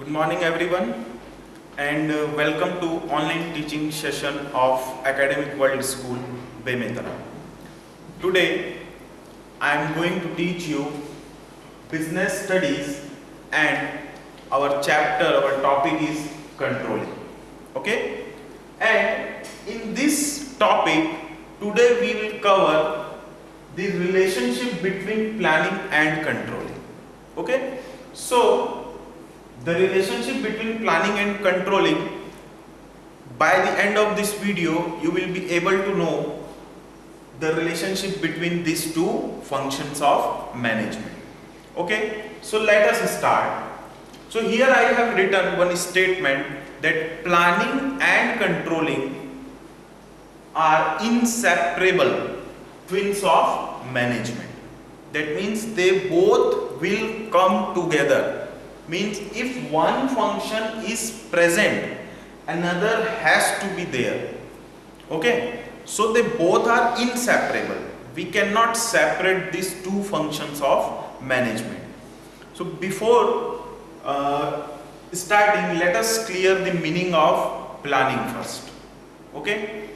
Good morning everyone and welcome to online teaching session of Academic World School Bemetara. Today I am going to teach you business studies and our topic is controlling. Okay? And in this topic today we will cover the relationship between planning and controlling. Okay? So the relationship between planning and controlling, by the end of this video you will be able to know the relationship between these two functions of management. Okay, so let us start. So here I have written one statement that planning and controlling are inseparable twins of management. That means they both will come together. Means if one function is present, another has to be there. Okay, so they both are inseparable. We cannot separate these two functions of management. So before starting, let us clear the meaning of planning first. Okay,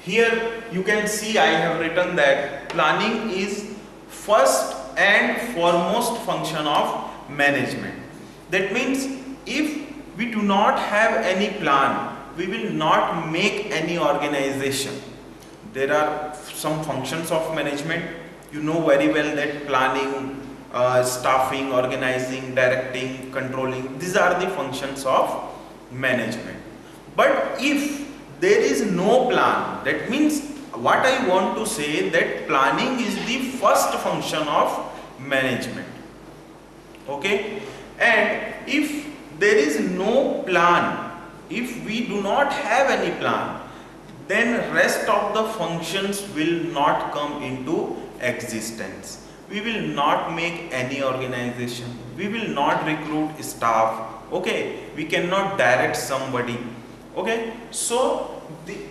here you can see I have written that planning is first and foremost function of management. That means if we do not have any plan, we will not make any organization. There are some functions of management. You know very well that planning, staffing, organizing, directing, controlling, these are the functions of management. But if there is no plan, that means what I want to say that planning is the first function of management. Okay, and if there is no plan, if we do not have any plan, then rest of the functions will not come into existence. We will not make any organization, we will not recruit staff. Okay, we cannot direct somebody. Okay, so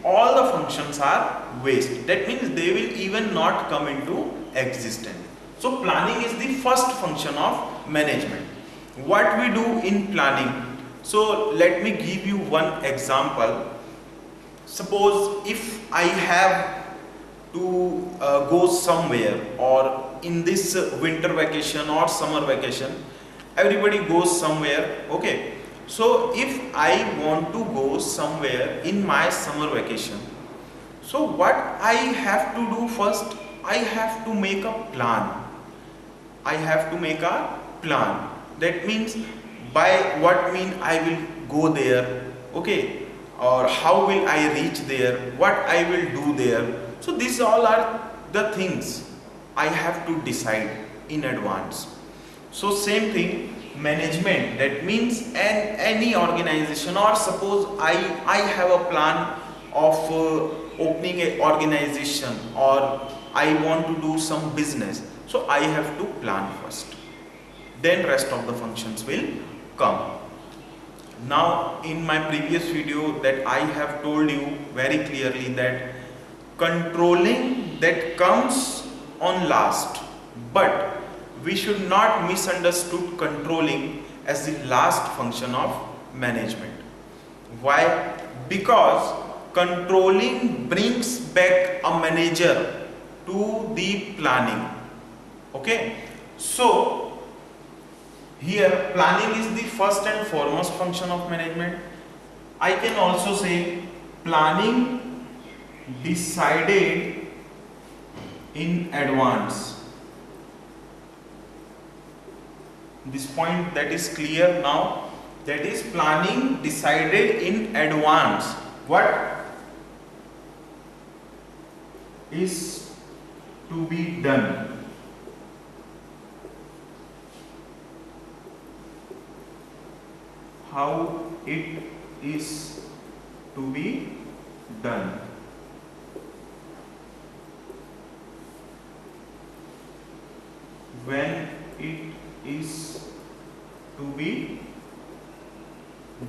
all the functions are waste. That means they will even not come into existence. So planning is the first function of management. What we do in planning? So let me give you one example. Suppose if I have to go somewhere, or in this winter vacation or summer vacation, everybody goes somewhere. Okay, so if I want to go somewhere in my summer vacation, so what I have to do first? I have to make a plan. I have to make a plan. That means by what mean I will go there, okay, or how will I reach there, what I will do there. So these all are the things I have to decide in advance. So same thing, management, that means any organization, or suppose I have a plan of opening an organization, or I want to do some business. So I have to plan first, then rest of the functions will come. Now in my previous video that I have told you very clearly that controlling that comes on last, but we should not misunderstood controlling as the last function of management. Why? Because controlling brings back a manager to the planning. Okay, so here planning is the first and foremost function of management. I can also say planning decided in advance. This point that is clear now, that is planning decided in advance. What is to be done? How it is to be done. When it is to be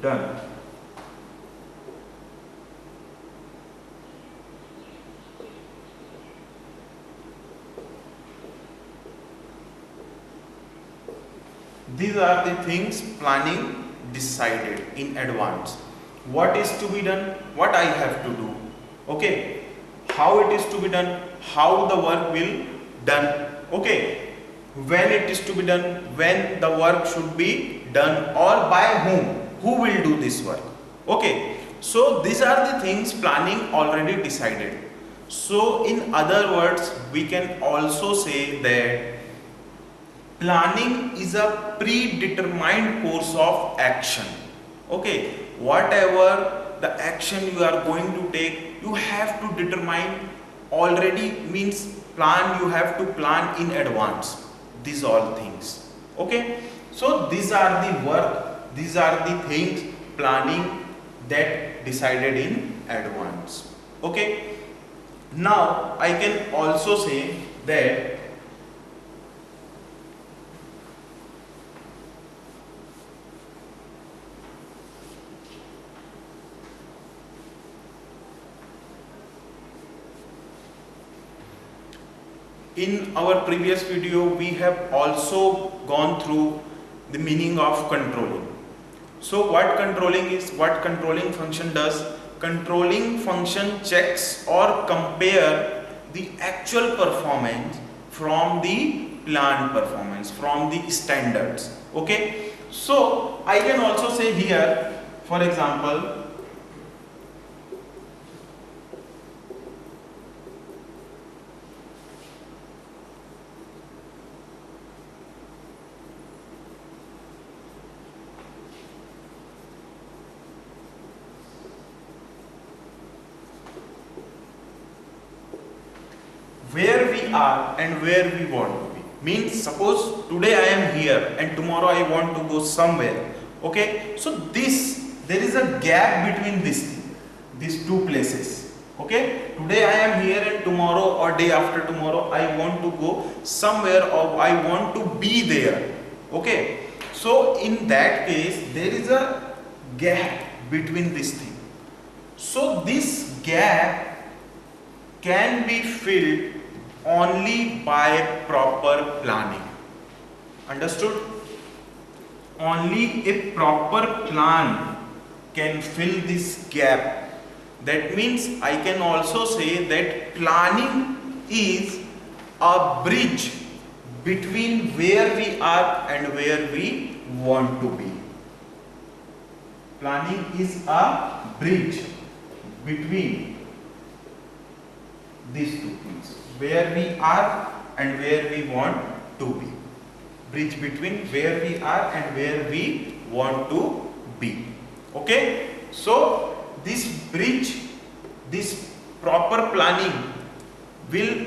done. These are the things planning decided in advance. What is to be done, what I have to do, okay, how it is to be done, how the work will done, okay, when it is to be done, when the work should be done, or by who will do this work, okay. So these are the things planning already decided. So in other words, we can also say that planning is a predetermined course of action, okay. Whatever the action you are going to take, you have to determine already, means plan, you have to plan in advance these all things, okay. So these are the work, these are the things planning that decided in advance, okay. Now I can also say that in our previous video we have also gone through the meaning of controlling. So what controlling is, what controlling function does, controlling function checks or compare the actual performance from the planned performance, from the standards, okay. So I can also say here, for example, where we are and where we want to be. Means suppose today I am here and tomorrow I want to go somewhere, okay. So there is a gap between these two places, okay. Today I am here and tomorrow or day after tomorrow I want to go somewhere, or I want to be there, okay. So in that case there is a gap between this thing. So this gap can be filled only by proper planning. Understood? Only a proper plan can fill this gap. That means I can also say that planning is a bridge between where we are and where we want to be. Planning is a bridge between these two things, where we are and where we want to be. Bridge between where we are and where we want to be, okay. So this bridge, this proper planning will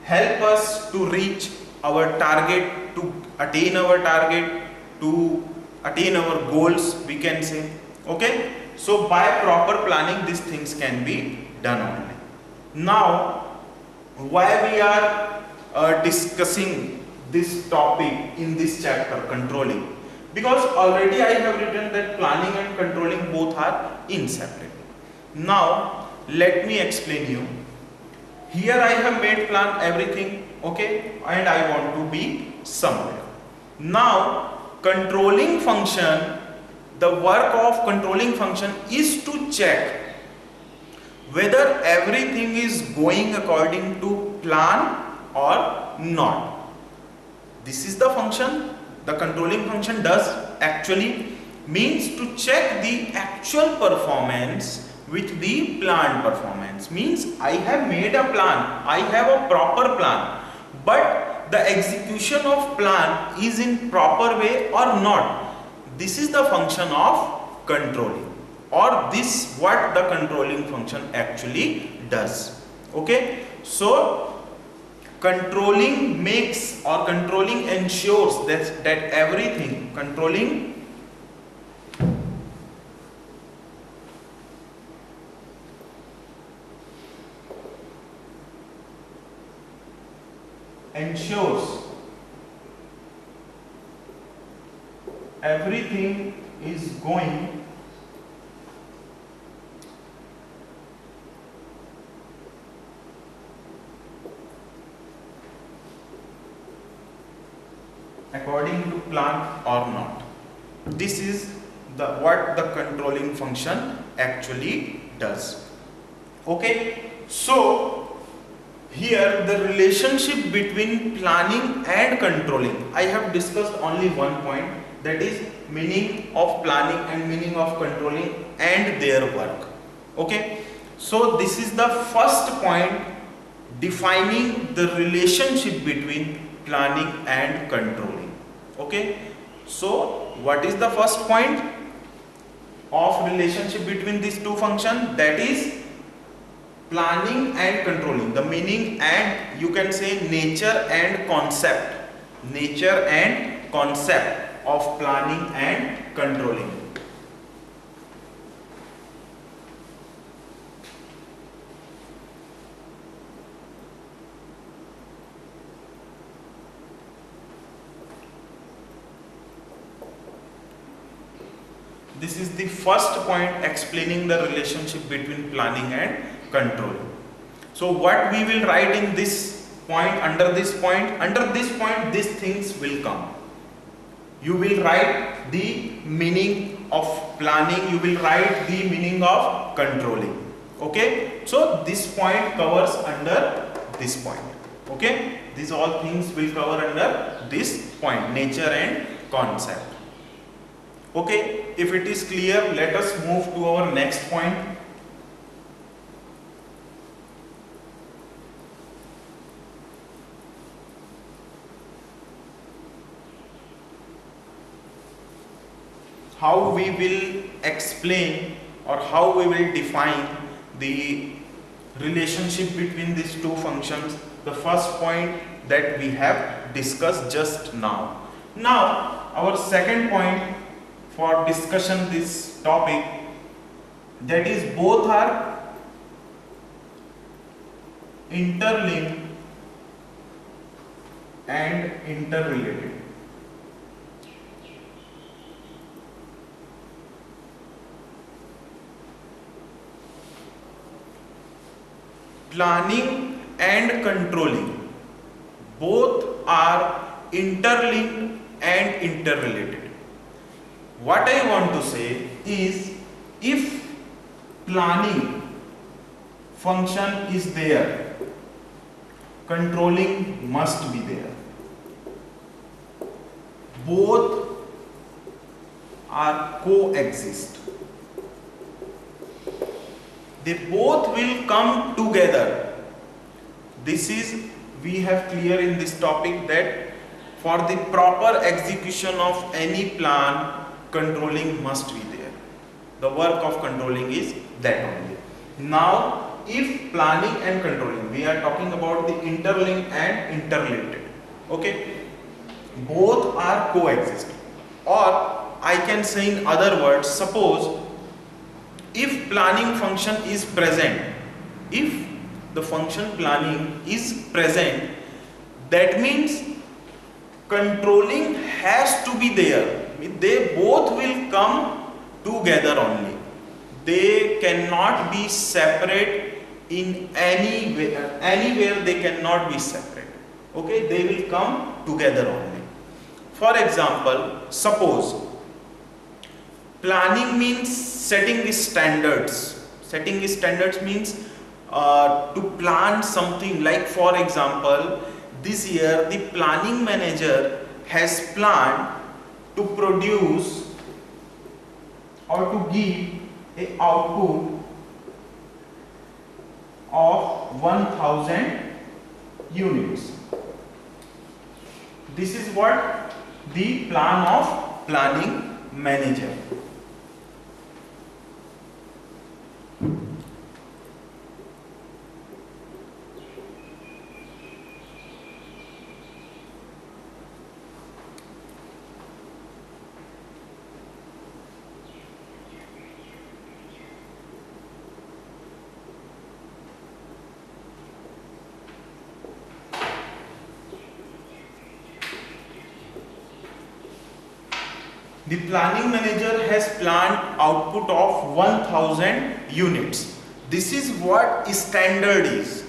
help us to reach our target, to attain our target, to attain our goals, we can say, okay. So by proper planning these things can be done only. Now why we are discussing this topic in this chapter, controlling? Because already I have written that planning and controlling both are inseparable. Now let me explain you. Here I have made plan everything, okay, and I want to be somewhere. Now controlling function, the work of controlling function is to check whether everything is going according to plan or not. This is the function the controlling function does actually, means to check the actual performance with the planned performance. Means I have made a plan, I have a proper plan, but the execution of plan is in proper way or not. This is the function of controlling, or this what the controlling function actually does, okay. So controlling makes, or controlling ensures that everything, controlling ensures everything is going according to plan or not. This is what the controlling function actually does. Okay, so here the relationship between planning and controlling, I have discussed only one point, that is meaning of planning and meaning of controlling and their work. Okay, so this is the first point, defining the relationship between planning and controlling. Okay, so what is the first point of relationship between these two functions? That is planning and controlling, the meaning and you can say nature and concept of planning and controlling. This is the first point explaining the relationship between planning and controlling. So what we will write in this point, under this point these things will come. You will write the meaning of planning, you will write the meaning of controlling. Okay, so this point covers under this point. Okay, these all things will cover under this point, nature and concept. Okay, if it is clear, let us move to our next point. How we will explain or how we will define the relationship between these two functions, the first point that we have discussed just now. Now our second point for discussion this topic, that is both are interlinked and interrelated. Planning and controlling both are interlinked and interrelated. What I want to say is, if planning function is there, controlling must be there. Both are coexist. They both will come together. This is, we have clear in this topic that for the proper execution of any plan, controlling must be there. The work of controlling is that only. Now, if planning and controlling, we are talking about the interlinked and interrelated. Okay, both are coexist, or I can say in other words, suppose if planning function is present, if the function planning is present, that means controlling has to be there. They both will come together only. They cannot be separate in any way, anywhere they cannot be separate. Okay, they will come together only. For example, suppose planning means setting standards. Setting standards means to plan something, like for example, this year the planning manager has planned to produce or to give a output of 1000 units. This is what the plan of planning manager. The planning manager has planned output of 1000 units. This is what standard is.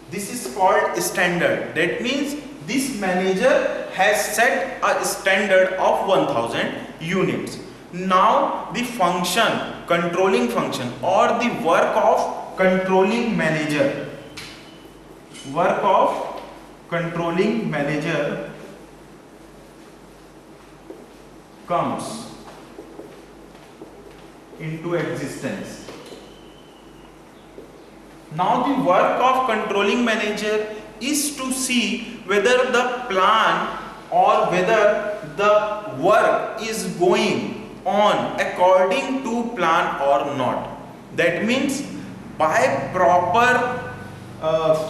This is called standard. That means this manager has set a standard of 1000 units. Now the function, controlling function or the work of controlling manager, work of controlling manager comes into existence. Now the work of controlling manager is to see whether the plan or whether the work is going on according to plan or not. That means by proper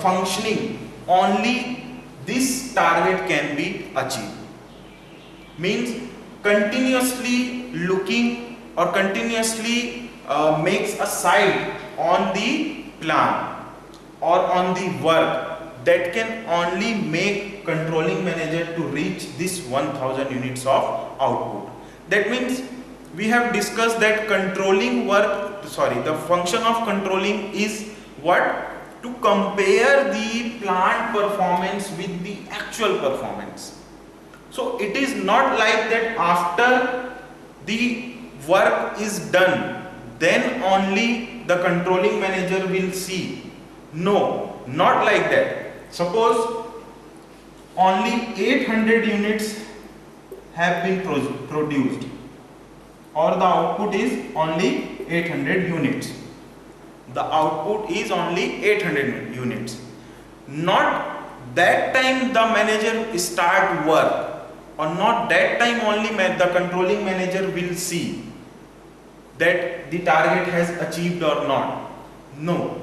functioning only this target can be achieved. Means continuously looking or continuously makes a side on the plan or on the work, that can only make controlling manager to reach this 1000 units of output. That means we have discussed that controlling work, the function of controlling is what? To compare the plant performance with the actual performance. So it is not like that after the work is done, then only the controlling manager will see. No, not like that. Suppose only 800 units have been produced, or the output is only 800 units. The output is only 800 units. Not that time the manager start work, or not that time only the controlling manager will see that the target has achieved or not. No.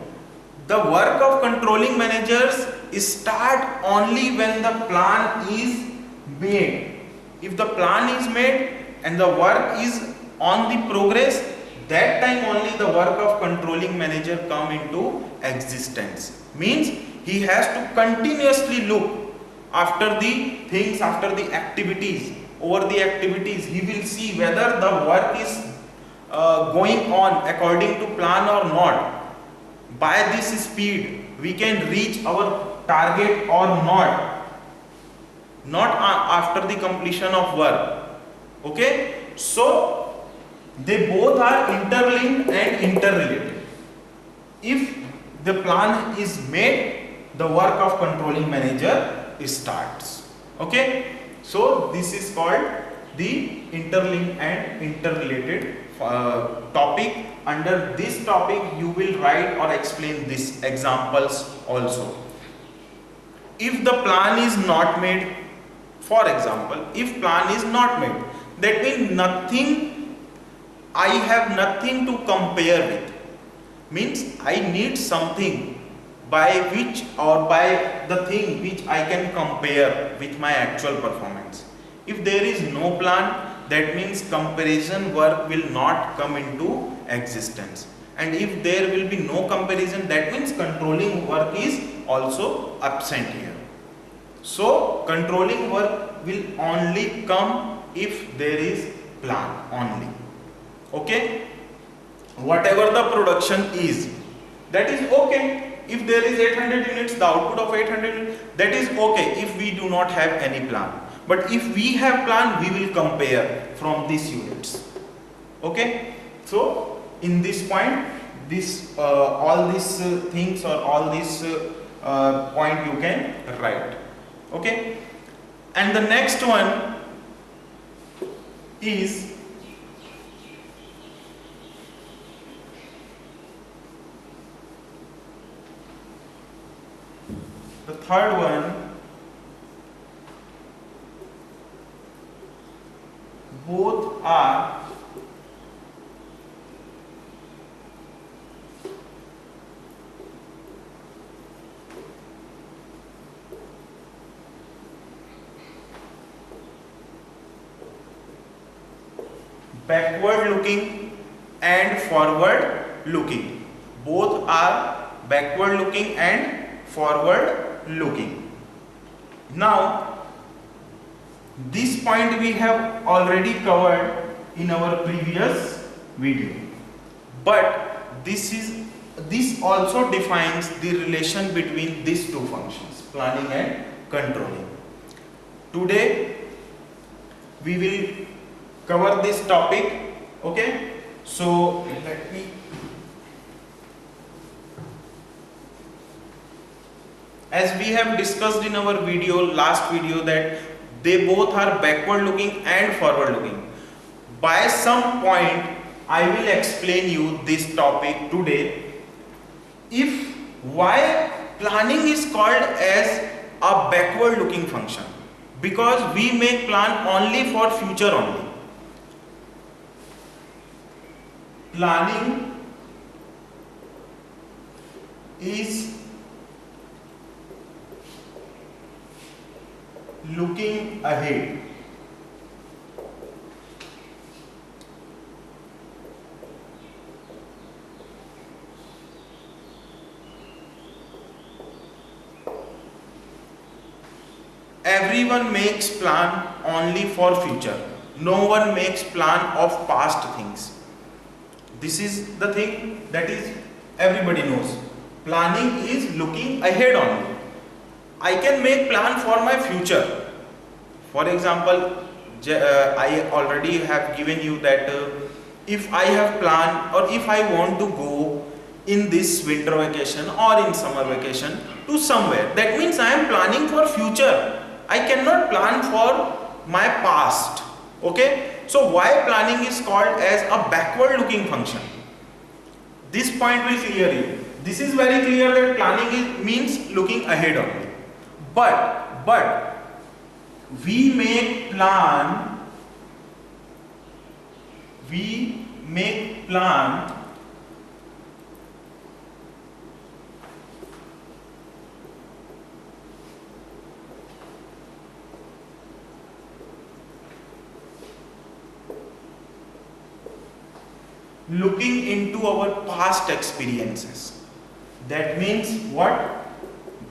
The work of controlling managers start only when the plan is made. If the plan is made and the work is on the progress, that time only the work of controlling manager come into existence. Means he has to continuously look after the things, after the activities, over the activities. He will see whether the work is going on according to plan or not. By this speed we can reach our target or not after the completion of work. Okay, so they both are interlinked and interrelated. If the plan is made, the work of controlling manager starts. Okay, so this is called the interlinked and interrelated topic. Under this topic you will write or explain these examples also. If the plan is not made, for example, if plan is not made, that means nothing, I have nothing to compare with. Means I need something by which, or by the thing which I can compare with my actual performance. If there is no plan, that means comparison work will not come into existence. And if there will be no comparison, that means controlling work is also absent here. So controlling work will only come if there is plan only. Okay, whatever the production is, that is okay. If there is 800 units, the output of 800, that is okay if we do not have any plan. But if we have plan, we will compare from these units. Okay, so in this point, this all these things or all these point you can write. Okay, and the next one is the third one. Both are backward looking and forward looking. Both are backward looking and forward looking. Now this point we have already covered in our previous video, but this also defines the relation between these two functions, planning and controlling. Today we will cover this topic Okay, so let me, as we have discussed in our last video, that they both are backward looking and forward looking. By some point I will explain you this topic today. If why planning is called as a backward looking function, because we make plan only for future only. Planning is looking ahead. Everyone makes plan only for future. No one makes plan of past things. This is the thing that is everybody knows. Planning is looking ahead only. I can make plan for my future. For example, I already have given you that if I have planned, or if I want to go in this winter vacation or in summer vacation to somewhere, that means I am planning for future. I cannot plan for my past. Okay, so why planning is called as a backward looking function? This point will clear you. This is very clear that planning means looking ahead only. But we make plan looking into our past experiences. That means what?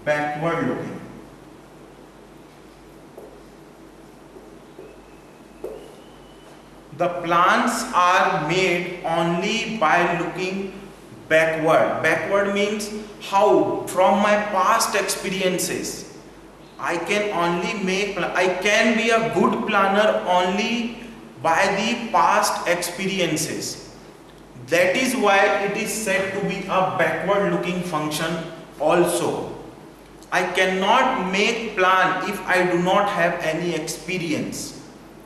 Backward looking. The plans are made only by looking backward. Backward means how? From my past experiences. I can be a good planner only by the past experiences. That is why it is said to be a backward looking function also. I cannot make plan if I do not have any experience.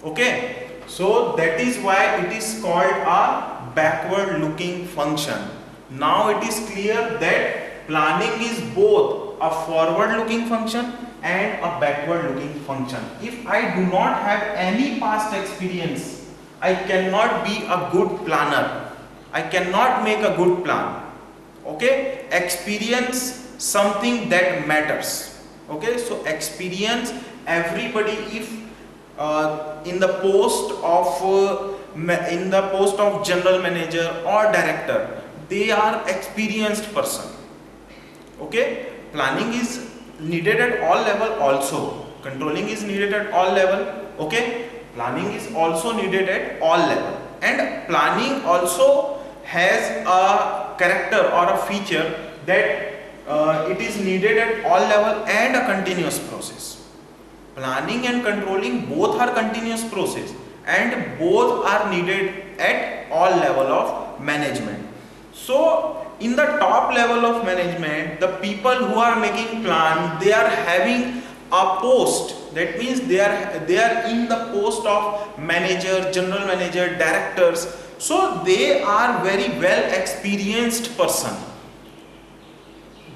Okay, so that is why it is called a backward looking function. Now it is clear that planning is both a forward looking function and a backward looking function. If I do not have any past experience, I cannot be a good planner. I cannot make a good plan. Okay, experience something that matters. Okay, so experience, everybody, if in the post of general manager or director, they are experienced person. Okay, planning is needed at all level also. Controlling is needed at all level. Okay, planning is also needed at all level, and planning also has a character or a feature that it is needed at all level and a continuous process. Planning and controlling both are continuous process, and both are needed at all level of management. So in the top level of management, the people who are making plan, they are having a post. That means they are in the post of manager, general manager, directors. So they are very well experienced person.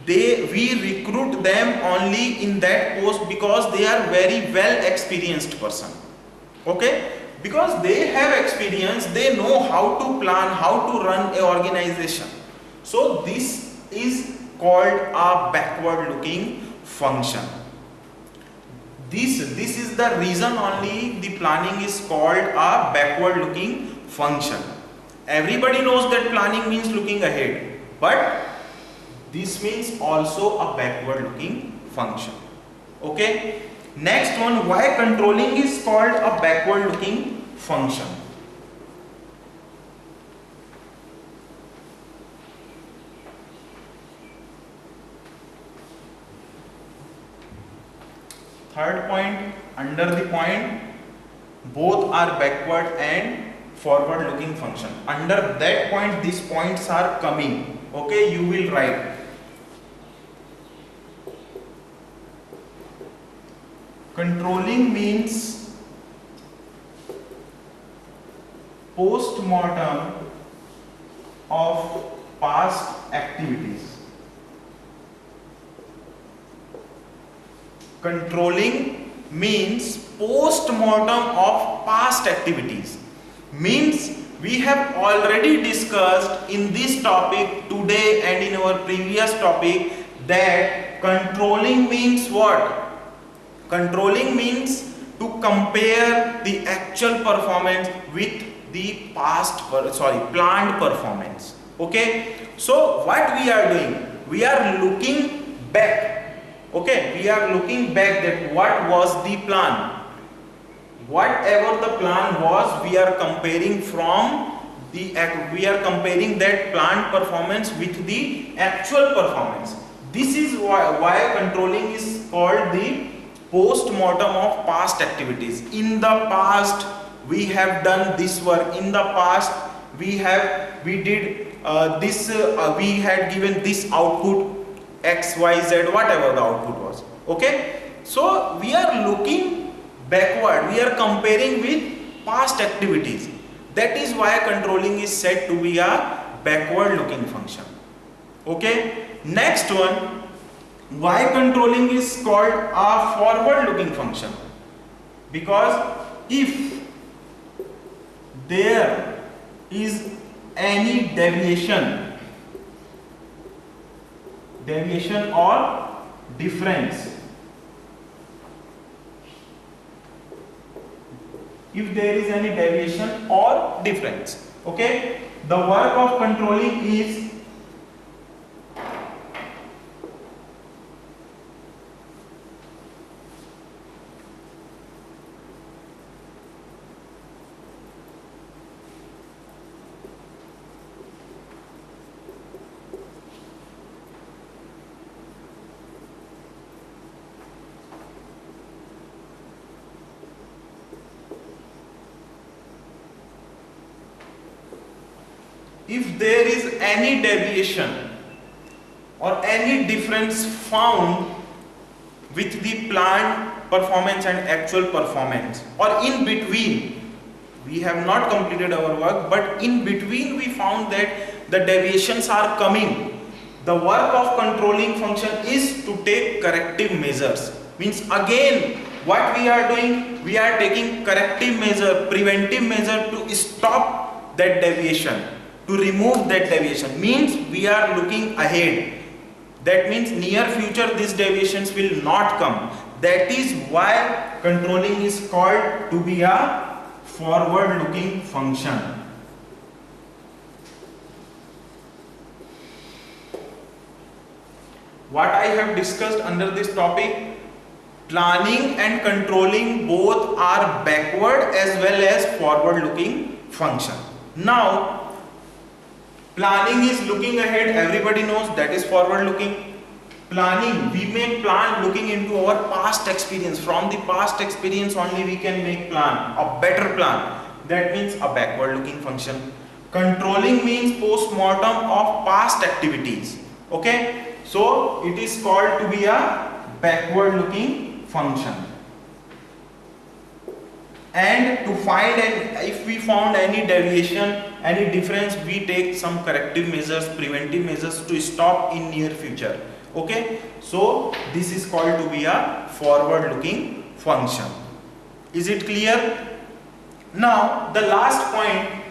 We recruit them only in that post because they are very well experienced person. Okay, because they have experience, they know how to plan, how to run a organization. So this is called a backward looking function. This is the reason only the planning is called a backward looking function. Everybody knows that planning means looking ahead, but this means also a backward looking function. Okay, next one, why controlling is called a backward looking function. Third point, under the point both are backward and forward looking function. Under that point these points are coming. Okay, you will write controlling means post-mortem of past activities. Controlling means post-mortem of past activities. Means we have already discussed in this topic today and in our previous topic that controlling means what? Controlling means to compare the actual performance with the planned performance. Okay, so what we are doing, we are looking back. Okay, we are looking back that what was the plan, whatever the plan was, we are comparing that planned performance with the actual performance. This is why controlling is called the post-mortem of past activities. In the past we have done this work, in the past we had given this output x, y, z, whatever the output was. Okay, so we are looking backward, we are comparing with past activities. That is why controlling is said to be a backward looking function. Okay, next one, why controlling is called a forward looking function? Because if there is any deviation or difference, if there is any deviation or difference, okay, the work of controlling is if there is any deviation or any difference found with the planned performance and actual performance, or in between, we have not completed our work, but in between we found that the deviations are coming, the work of controlling function is to take corrective measures. Means again what we are doing, we are taking corrective measure, preventive measure to stop that deviation, to remove that deviation. Means we are looking ahead. That means near future these deviations will not come. That is why controlling is called to be a forward looking function. What I have discussed under this topic, planning and controlling both are backward as well as forward looking function. Now planning is looking ahead, everybody knows, that is forward looking. Planning, we may plan looking into our past experience. From the past experience only we can make plan, a better plan. That means a backward looking function. Controlling means post-mortem of past activities. Okay, so it is called to be a backward looking function. And to find, if we found any deviation, any difference, we take some corrective measures, preventive measures to stop in near future. Okay, so this is called to be a forward looking function. Is it clear? Now the last point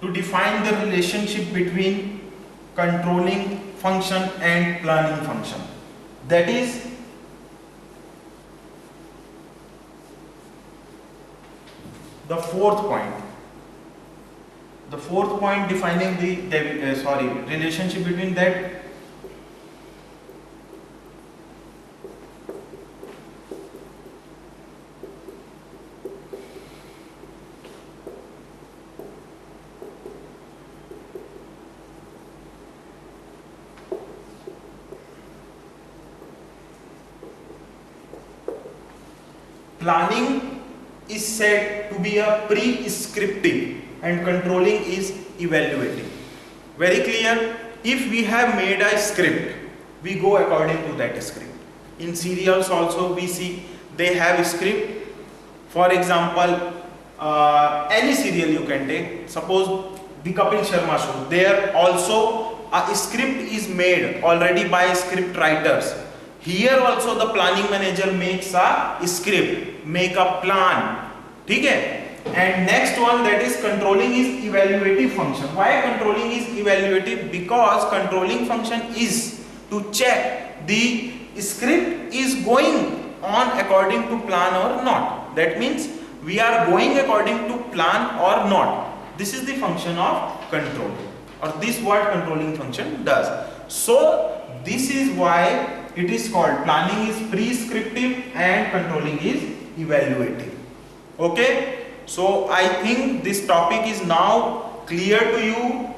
to define the relationship between controlling function and planning function, that is the fourth point. The fourth point defining the relationship between that planning is said to be a prescriptive and controlling is evaluative. Very clear? If we have made a script, we go according to that script. In serials also we see they have a script. For example, any serial you can take, suppose the Kapil Sharma show, there also a script is made already by script writers. Here also the planning manager makes a script, make a plan. Okay? And next one, that is controlling is evaluative function. Why controlling is evaluative? Because controlling function is to check the script is going on according to plan or not. That means we are going according to plan or not. This is the function of controlling, or this what controlling function does. So this is why it is called planning is prescriptive and controlling is evaluative. Okay? So I think this topic is now clear to you.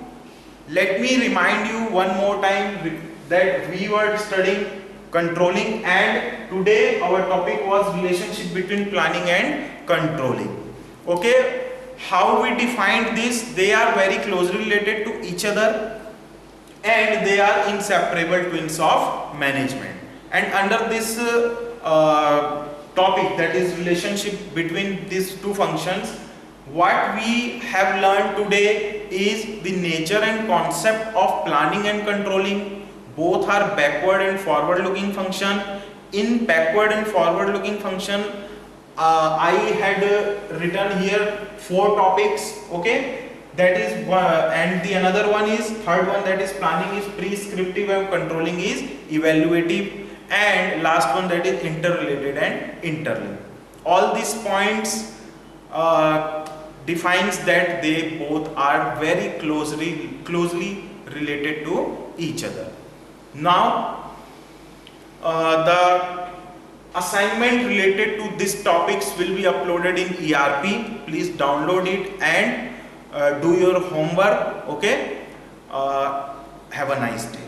Let me remind you one more time that we were studying controlling, and today our topic was relationship between planning and controlling. Okay, how we defined this? They are very closely related to each other and they are inseparable twins of management. And under this topic, that is relationship between these two functions, what we have learned today is the nature and concept of planning and controlling. Both are backward and forward looking function. In backward and forward looking function, I had written here 4 topics. Okay, that is one, and the another one is third one, that is planning is prescriptive and controlling is evaluative, and last one, that is interrelated and interlinked. All these points defines that they both are very closely related to each other. Now the assignment related to these topics will be uploaded in ERP. Please download it and do your homework. Okay, have a nice day.